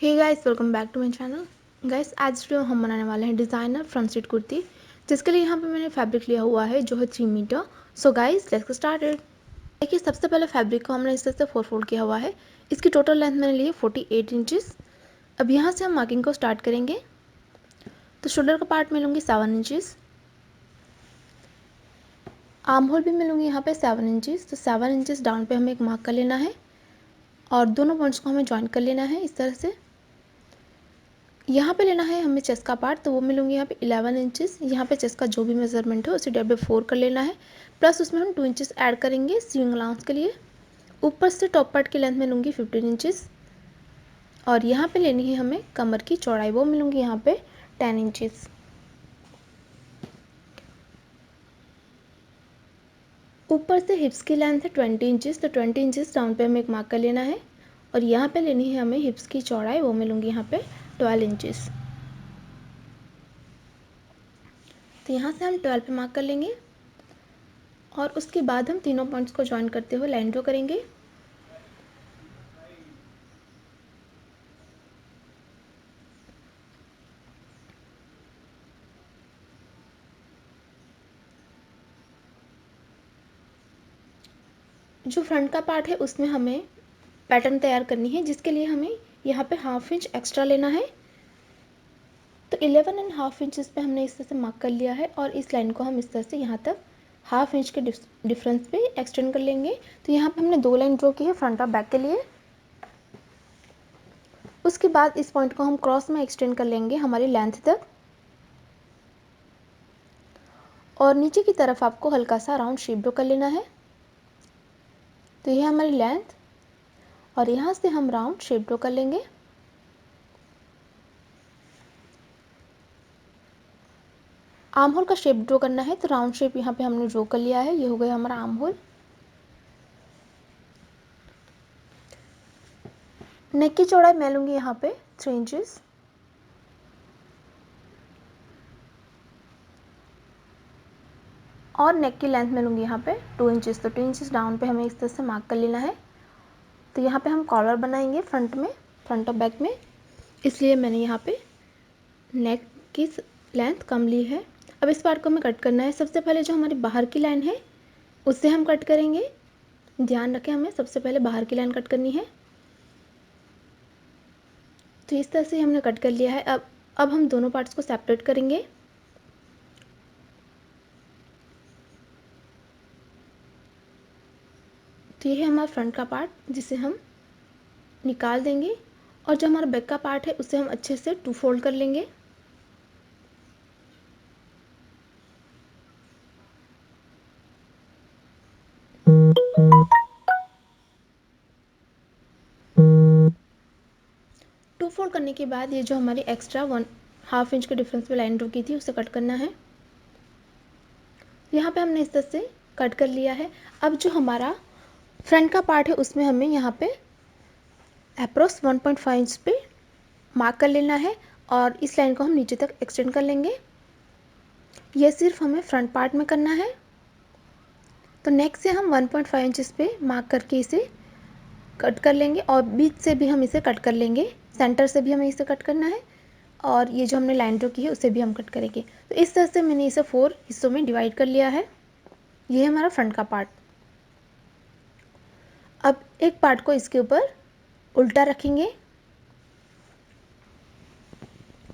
Hey guys, welcome back to my channel. Guys, आज video हम बनाने वाले हैं डिज़ाइनर फ्रंट सीट कुर्ती, जिसके लिए यहाँ पे मैंने फैब्रिक लिया हुआ है जो है 3 meter. So guys, let's get started. देखिए, सबसे पहले फैब्रिक को हमने इस तरह से 4 फोल्ड किया हुआ है। इसकी टोटल लेंथ मैंने ली है 48 इंचेस। अब यहाँ से हम मार्किंग को स्टार्ट करेंगे। तो शोल्डर का पार्ट मैं लूँगी 7 इंचेस, आर्म होल भी मैं लूँगी यहाँ पे 7 इंचेस। तो 7 इंचेस डाउन पे हमें एक मार्क कर लेना है और दोनों पॉइंट्स को हमें ज्वाइन कर लेना है इस तरह से। यहाँ पे लेना है हमें चेस्ट का पार्ट, तो वो मैं लूँगी यहाँ पे 11 इंचेस। यहाँ पे चेस्ट का जो भी मेजरमेंट है उसे डिवाइड बाय 4 कर लेना है, प्लस उसमें हम 2 इंचेस ऐड करेंगे स्लीविंग अलाउंस के लिए। ऊपर से टॉप पार्ट की लेंथ में लूँगी 15 इंचेस और यहाँ पे लेनी है हमें कमर की चौड़ाई, वो मैं लूँगी यहाँ पे 10 इंचेस। ऊपर से हिप्स की लेंथ है 20 इंचेस, तो 20 इंचेस डाउन पे हमें एक मार्क कर लेना है और यहाँ पे लेनी है हमें हिप्स की चौड़ाई, वो मैं लूँगी यहाँ पे 12 इंचेस। तो यहाँ से हम 12 पे मार्क कर लेंगे और उसके बाद हम तीनों पॉइंट्स को ज्वाइन करते हुए लाइन ड्रॉ करेंगे। जो फ्रंट का पार्ट है उसमें हमें पैटर्न तैयार करनी है, जिसके लिए हमें यहाँ पे हाफ इंच एक्स्ट्रा लेना है। तो 11.5 इंचेस पे हमने इस तरह से मार्क कर लिया है और इस लाइन को हम इस तरह से यहाँ तक हाफ इंच के डिफरेंस पे एक्सटेंड कर लेंगे। तो यहाँ पे हमने 2 लाइन ड्रॉ की है फ्रंट और बैक के लिए। उसके बाद इस पॉइंट को हम क्रॉस में एक्सटेंड कर लेंगे हमारी लेंथ तक और नीचे की तरफ आपको हल्का सा राउंड शेप ड्रॉ कर लेना है। तो यह हमारी लेंथ और यहाँ से हम राउंड शेप ड्रॉ कर लेंगे। आर्म होल का शेप ड्रॉ करना है, तो राउंड शेप यहाँ पे हमने ड्रॉ कर लिया है। ये हो गया हमारा आर्म होल। नेक की चौड़ाई मैं लूँगी यहाँ पे 3 इंचेस और नेक की लेंथ में लूँगी यहाँ पे 2 इंचेस। तो 2 इंचेस डाउन पे हमें इस तरह से मार्क कर लेना है। तो यहाँ पे हम कॉलर बनाएंगे फ्रंट में, फ्रंट और बैक में, इसलिए मैंने यहाँ पे नेक की लेंथ कम ली है। अब इस पार्ट को हमें कट करना है। सबसे पहले जो हमारी बाहर की लाइन है उससे हम कट करेंगे। ध्यान रखें, हमें सबसे पहले बाहर की लाइन कट करनी है। तो इस तरह से हमने कट कर लिया है। अब हम दोनों पार्ट्स को सेपरेट करेंगे। तो ये है हमारा फ्रंट का पार्ट, जिसे हम निकाल देंगे और जो हमारा बैक का पार्ट है उसे हम अच्छे से 2 फोल्ड कर लेंगे। टू फोल्ड करने के बाद ये जो हमारी एक्स्ट्रा 1/2 इंच के डिफरेंस पे लाइन ड्रॉ की थी उसे कट करना है। यहाँ पे हमने इस तरह से कट कर लिया है। अब जो हमारा फ्रंट का पार्ट है उसमें हमें यहाँ पे अप्रोक्स 1.5 इंच पे मार्क कर लेना है और इस लाइन को हम नीचे तक एक्सटेंड कर लेंगे। यह सिर्फ हमें फ्रंट पार्ट में करना है। तो नेक से हम 1.5 इंचेस पे मार्क करके इसे कट कर लेंगे और बीच से भी हम इसे कट कर लेंगे। सेंटर से भी हमें इसे कट करना है और ये जो हमने लाइन ड्रॉ की है उसे भी हम कट करेंगे। तो इस तरह से मैंने इसे 4 हिस्सों में डिवाइड कर लिया है। ये है हमारा फ्रंट का पार्ट। अब एक पार्ट को इसके ऊपर उल्टा रखेंगे,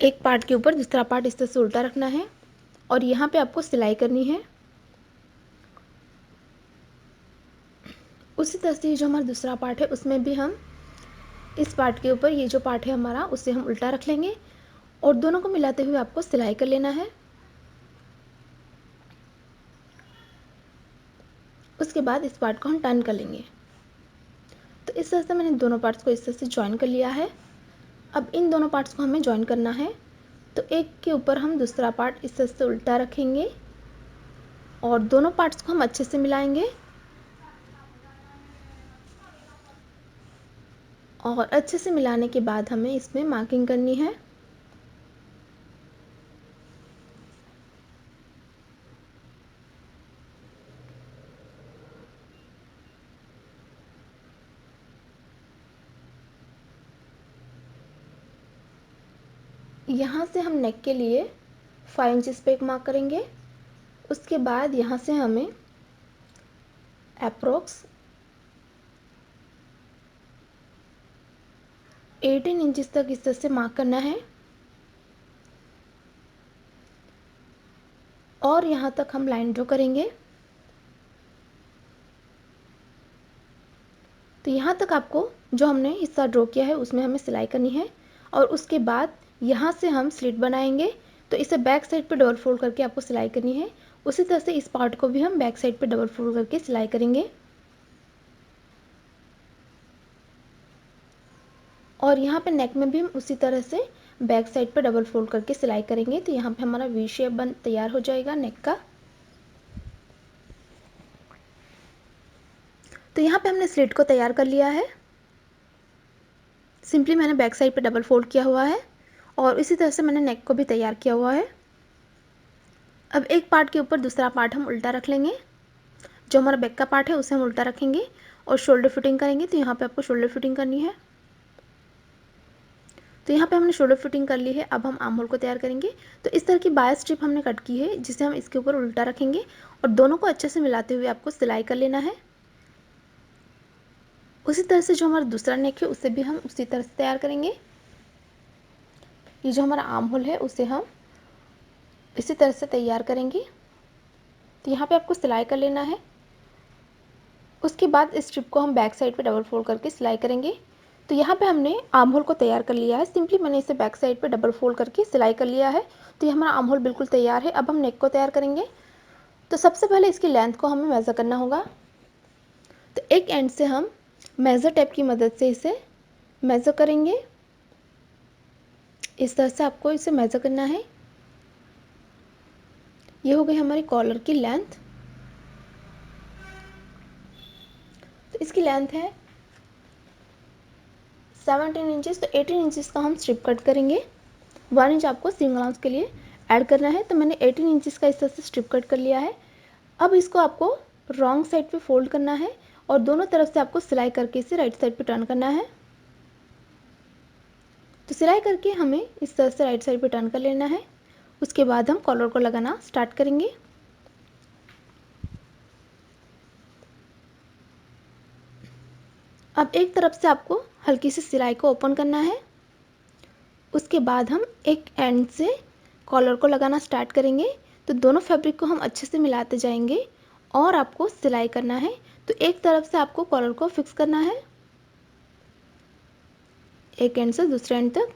एक पार्ट के ऊपर दूसरा पार्ट इस तरह से उल्टा रखना है और यहाँ पे आपको सिलाई करनी है। उसी तरह से जो हमारा दूसरा पार्ट है उसमें भी हम इस पार्ट के ऊपर ये जो पार्ट है हमारा उसे हम उल्टा रख लेंगे और दोनों को मिलाते हुए आपको सिलाई कर लेना है। उसके बाद इस पार्ट को हम टर्न कर लेंगे। तो इस तरह से मैंने दोनों पार्ट्स को इस तरह से ज्वाइन कर लिया है। अब इन दोनों पार्ट्स को हमें ज्वाइन करना है। तो एक के ऊपर हम दूसरा पार्ट इस तरह से उल्टा रखेंगे और दोनों पार्ट्स को हम अच्छे से मिलाएंगे और अच्छे से मिलाने के बाद हमें इसमें मार्किंग करनी है। यहाँ से हम नेक के लिए 5 इंचेस पे एक मार्क करेंगे। उसके बाद यहाँ से हमें अप्रोक्स 18 इंचेस तक इस तरह से मार्क करना है और यहाँ तक हम लाइन ड्रॉ करेंगे। तो यहाँ तक आपको जो हमने हिस्सा ड्रॉ किया है उसमें हमें सिलाई करनी है और उसके बाद यहाँ से हम स्लिट बनाएंगे। तो इसे बैक साइड पे डबल फोल्ड करके आपको सिलाई करनी है। उसी तरह से इस पार्ट को भी हम बैक साइड पे डबल फोल्ड करके सिलाई करेंगे और यहाँ पे नेक में भी हम उसी तरह से बैक साइड पे डबल फोल्ड करके सिलाई करेंगे। तो यहाँ पे हमारा वी शेप बन तैयार हो जाएगा नेक का। तो यहाँ पे हमने स्लिट को तैयार कर लिया है। सिंपली मैंने बैक साइड पे डबल फोल्ड किया हुआ है और इसी तरह से मैंने नेक को भी तैयार किया हुआ है। अब एक पार्ट के ऊपर दूसरा पार्ट हम उल्टा रख लेंगे। जो हमारा बैक का पार्ट है उसे हम उल्टा रखेंगे और शोल्डर फिटिंग करेंगे। तो यहाँ पे आपको शोल्डर फिटिंग करनी है। तो यहाँ पे हमने शोल्डर फिटिंग कर ली है। अब हम आर्म होल को तैयार करेंगे। तो इस तरह की 22 स्ट्रिप हमने कट की है जिसे हम इसके ऊपर उल्टा रखेंगे और दोनों को अच्छे से मिलाते हुए आपको सिलाई कर लेना है। उसी तरह से जो हमारा दूसरा नेक है उसे भी हम उसी तरह से तैयार करेंगे। ये जो हमारा आर्म होल है उसे हम इसी तरह से तैयार करेंगे। तो यहाँ पे आपको सिलाई कर लेना है। उसके बाद इस स्ट्रिप को हम बैक साइड पे डबल फोल्ड करके सिलाई करेंगे। तो यहाँ पे हमने आर्म होल को तैयार कर लिया है। सिंपली मैंने इसे बैक साइड पे डबल फोल्ड करके सिलाई कर लिया है। तो ये हमारा आर्म होल बिल्कुल तैयार है। अब हम नेक को तैयार करेंगे। तो सबसे पहले इसकी लेंथ को हमें मेज़र करना होगा। तो एक एंड से हम मेज़र टेप की मदद से इसे मेज़र करेंगे। इस तरह से आपको इसे मेज़र करना है। ये हो गई हमारी कॉलर की लेंथ। तो इसकी लेंथ है 17 इंचेस। तो 18 इंचेस का हम स्ट्रिप कट करेंगे। 1 इंच आपको सिंगल आर्म्स के लिए ऐड करना है। तो मैंने 18 इंचेस का इस तरह से स्ट्रिप कट कर लिया है। अब इसको आपको रॉन्ग साइड पे फोल्ड करना है और दोनों तरफ से आपको सिलाई करके इसे राइट साइड पे टर्न करना है। तो सिलाई करके हमें इस तरह से राइट साइड पे टर्न कर लेना है। उसके बाद हम कॉलर को लगाना स्टार्ट करेंगे। अब एक तरफ से आपको हल्की सी सिलाई को ओपन करना है। उसके बाद हम एक एंड से कॉलर को लगाना स्टार्ट करेंगे। तो दोनों फैब्रिक को हम अच्छे से मिलाते जाएंगे और आपको सिलाई करना है। तो एक तरफ से आपको कॉलर को फिक्स करना है एक एंड से दूसरे एंड तक।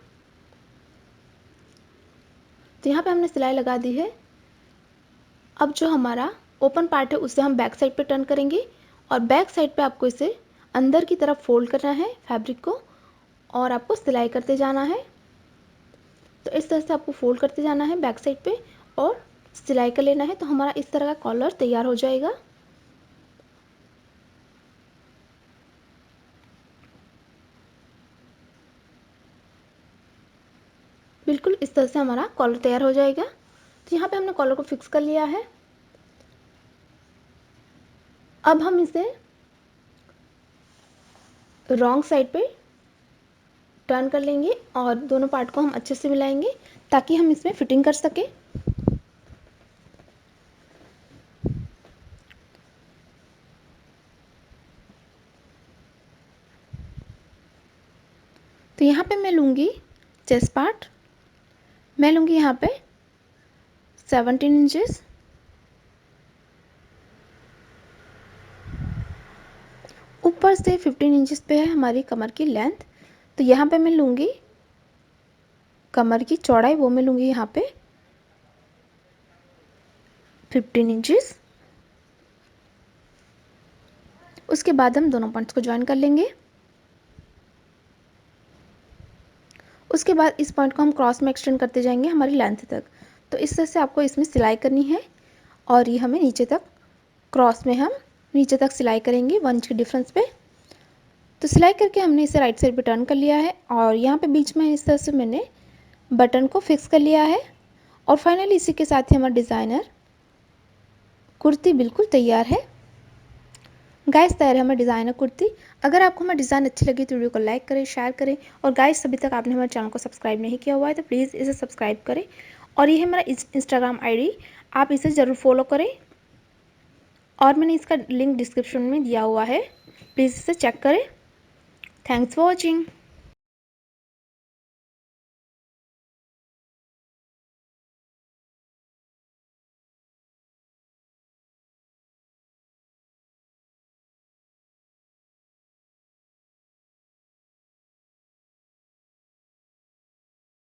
तो यहाँ पे हमने सिलाई लगा दी है। अब जो हमारा ओपन पार्ट है उसे हम बैक साइड पे टर्न करेंगे और बैक साइड पे आपको इसे अंदर की तरफ फोल्ड करना है फैब्रिक को और आपको सिलाई करते जाना है। तो इस तरह से आपको फोल्ड करते जाना है बैक साइड पे और सिलाई कर लेना है। तो हमारा इस तरह का कॉलर तैयार हो जाएगा। बिल्कुल इस तरह से हमारा कॉलर तैयार हो जाएगा। तो यहाँ पे हमने कॉलर को फिक्स कर लिया है। अब हम इसे रॉन्ग साइड पे टर्न कर लेंगे और दोनों पार्ट को हम अच्छे से मिलाएंगे ताकि हम इसमें फिटिंग कर सकें। तो यहाँ पे मैं लूँगी चेस्ट पार्ट। मैं लूँगी यहाँ पे 17 इंचेस। ऊपर से 15 इंचेस पे है हमारी कमर की लेंथ। तो यहाँ पे मैं लूँगी कमर की चौड़ाई, वो मैं लूँगी यहाँ पे 15 इंचेस। उसके बाद हम दोनों पॉइंट्स को ज्वाइन कर लेंगे। उसके बाद इस पॉइंट को हम क्रॉस में एक्सटेंड करते जाएंगे हमारी लेंथ तक। तो इस तरह से आपको इसमें सिलाई करनी है और ये हमें नीचे तक क्रॉस में हम नीचे तक सिलाई करेंगे 1 इंच के डिफरेंस पे। तो सिलाई करके हमने इसे राइट साइड पे टर्न कर लिया है और यहाँ पे बीच में इस तरह से मैंने बटन को फिक्स कर लिया है। और फाइनली इसी के साथ ही हमारा डिज़ाइनर कुर्ती बिल्कुल तैयार है। गाइस तैयार है हमारी डिज़ाइनर कुर्ती। अगर आपको हमारी डिज़ाइन अच्छी लगी तो वीडियो को लाइक करें, शेयर करें। और गाइस अभी तक आपने हमारे चैनल को सब्सक्राइब नहीं किया हुआ है तो प्लीज़ इसे सब्सक्राइब करें। और ये है हमारा इंस्टाग्राम आईडी, आप इसे ज़रूर फॉलो करें और मैंने इसका लिंक डिस्क्रिप्शन में दिया हुआ है, प्लीज़ इसे चेक करें। Thanks for watching.